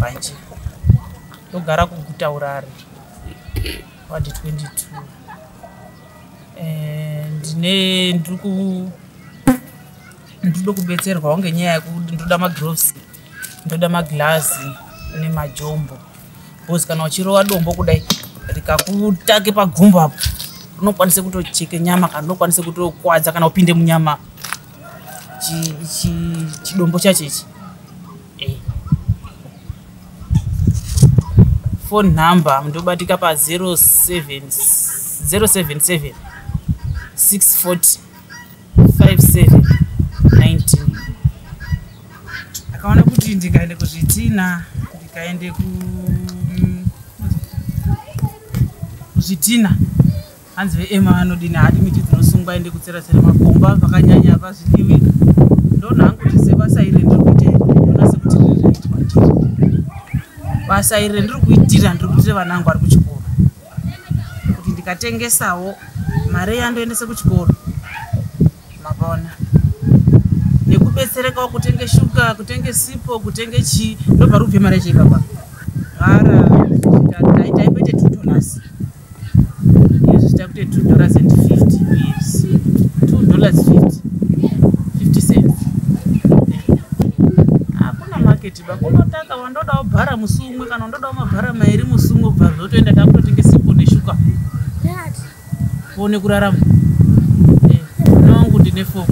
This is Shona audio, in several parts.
Kambanje. Ndogara kuGutaurare. Ward 22. Ndiri kubetserwa ngenyaya yekuti ndoda magloves, ndoda maglazi nemajombo. Bosi kana uchirova dombo kudai rikakutake pagumbo apo unokwanisa kutocheke nyama kana unokwanisa kutokwadza kana upinde munyama chidombo chacho ichi. Phone number ndobatika pa 077 640 5719. Akaona kuti ndikaende kuzvitina, ndikaende kuzvitina hanzi veema anodini hadi miti dzinosungwa ende kutsera-tsera makomba pakanyanya pazvidiwi. Ndona hangu kuti sebasa iri ndiri kuita ndona sekuti riri reitwa ndiri basa iri ndiri kuitira, ndiri kuitira vana vangu vari kuchikoro kuti ndikatengesawo mari yandoendese kuchikoro. Mapaona nekubetserekawo kutenge shuga, kutenge sipo, kutenge chii, ndobva rubve mari yacho ipapa gara taipete $2 izvi zitakuite $2.50 yes $2.50 hakuna market bakunotaka wandodawo bhara musi umwe kana wandodawo mabhara mairi musi umwe kubva zvotoenda takutotenge sipo neshuga kuone kurarama. Wangu ndine fomu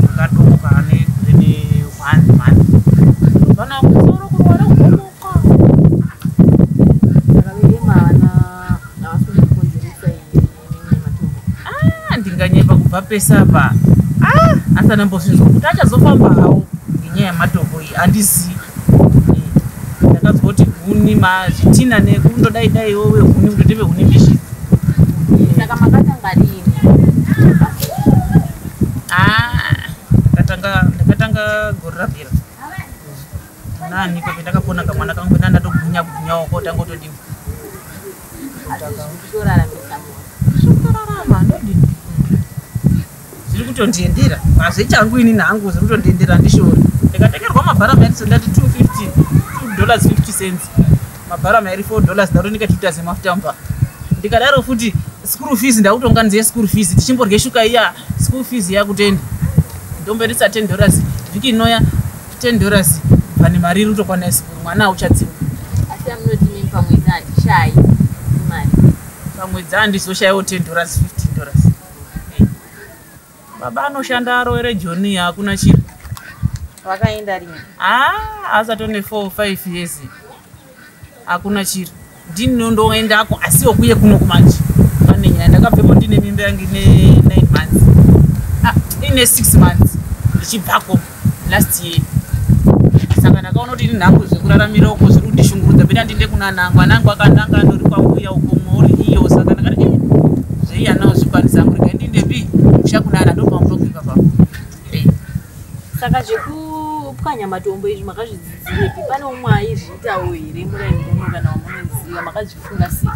ndakatomuka negrade 1 man vana kusoro kurwara kugomoka ndinganyepa kubva pesa apa asi anambozvinzwa kuti achazofamba hawo ngenyaya yematombo iyi handizii. Ndakazwa kuti huni mazvitina nekundodai iwowe huni kundoteve huni mbishi. Saka makatanga lini? Ndakatanga gore rapera. Nani kwa ndakapona kamwana kangu ndatogwinya kotanga kutodini. Kutorarama ndodini. Zviri kutondiendera. Mazvichangu ini nangu zviri kutondiendera ndishori. Ndikatengerwa mabhara mairi ndati $2.50 mabhara mairi $4 ndaronika $2 mafutamba. Ndikadaro futi school fees ndakutonganidzira school fees tichimborye shuka iya school fees yakutenda ndomberisa $10 vhiki inoya $10 pane mari iri kutokwana school mwana auchadziwa. Asi amunoti mimi pamwedzi handishayi mari. Pamwedzi handizoshayiwo $10 $15. Baba anoshanda arovere Joni hakuna chiro. Wakaenda lini? Asatone 4-5 years. Hakuna chiro. Ndinondoendako asiwo kuye kuno kumanje. Pane nyaya ndakabvepo ndine mimba yangu ine 9 months. Ine 6 months. Ndichibvako last year. Saka ndakaona kuti ndinhangu zvekuraramira uko zviri kundishungurudza pena ndinde kuna nangu. Anangu akananga andori kwambuya uko mori iyo saka ndakati zveiya nawo zvikwanisa angu rega ndindepi musha kunana ndopamurogeka papa. Saka zvekupwanya matombo izvi makazvidzidzirepi? Pane umwe aizviitawo here muraimbono kana wamunoziva makazvifunga sei?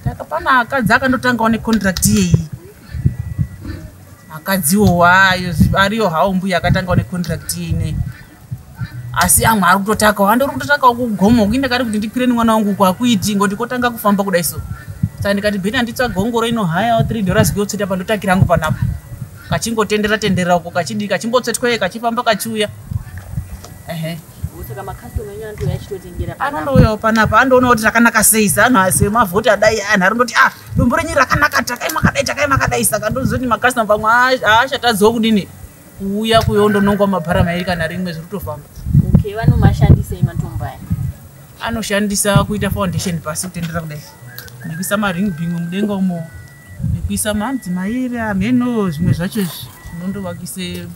Takapana akadzi akandotangawo necontract yeyi. Akadziwo ariyo hawo mbuya akatangawo necontract ine. Asi amwe ari kutotakawo andori kutotakawo kugomo kuti ndakati kuti ndikwire mwana wangu kwakuiti ngoti kotanga kufamba kudai so. Saka ndikati bhena nditsagongoro inohayawo $3 kuyotseta pandotakira hangu panapo. Kachingotendera uko kachimbotsvetwe kachifamba kachiuya. Saka makastoma enyu antu yachitotengera panapa. Anondouyawo panapa andoona kuti rakanaka sei zano asi mavhoti adai anhu arindoti dombo renyu rakanaka takai makadai saka ndozoti makastoma pamwe aachatadziwo kudini kuuya kuyondonongwa mabhara mairi kana rimwe zviri kutofamba. Okay, vanomashandisei matombo aya? Anoshandisa kuita foundation pasi kutendera kudai. Nekuisa maring bingo mudenga umo. Nekuisa manzi mairi ameno zvimwe zvacho zvinondovakise.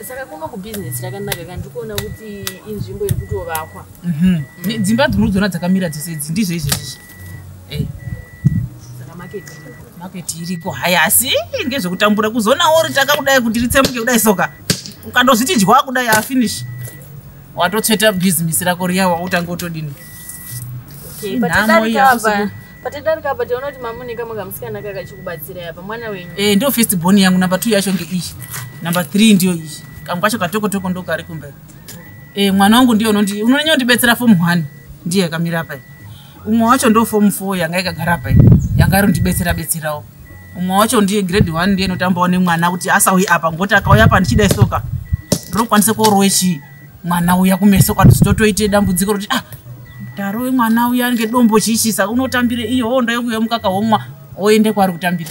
Saka kuma kubusiness rakanaka kandi kuona kuti inzvimbo iri kutovakwa. Dzimba dzinodzona dzakamira dzese idzi ndizvo izvezvi. Saka market iriko haya asi ngezvekutambura kuzonawo uri takakudai kuti ritsemuke kudai soka. Ukandozviti dya kudai afinish. Watotsveta business rako riya wautanga utodini. Okay, patidarika apa tiona kuti mamunika mukamusikana kakachikubatsira apa mwana wenyu. Ndo first born yangu number 2 yacho ngeiyi. Number 3 ndiyo iyi. kangwacho katoko ndo kari kumberi. Mwana wangu ndiyo unonyondibetsera form 1 ndiye kamira apa. Umwe wacho ndo form 4 yanga ikagara apa. Yanga rondibetserawo. Umwe wacho ndiye grade 1 ndiye notambawo nemwana kuti asauyi apa ngoti akauya apa ndichida isoka. Ndokwanise korowechi mwana uya kumeso kwatotoite dambudziko kuti tarowe mwana uya ngedombo chichisa unotambire iyo onda yokuya mukaka womwa oende kwari kutambira.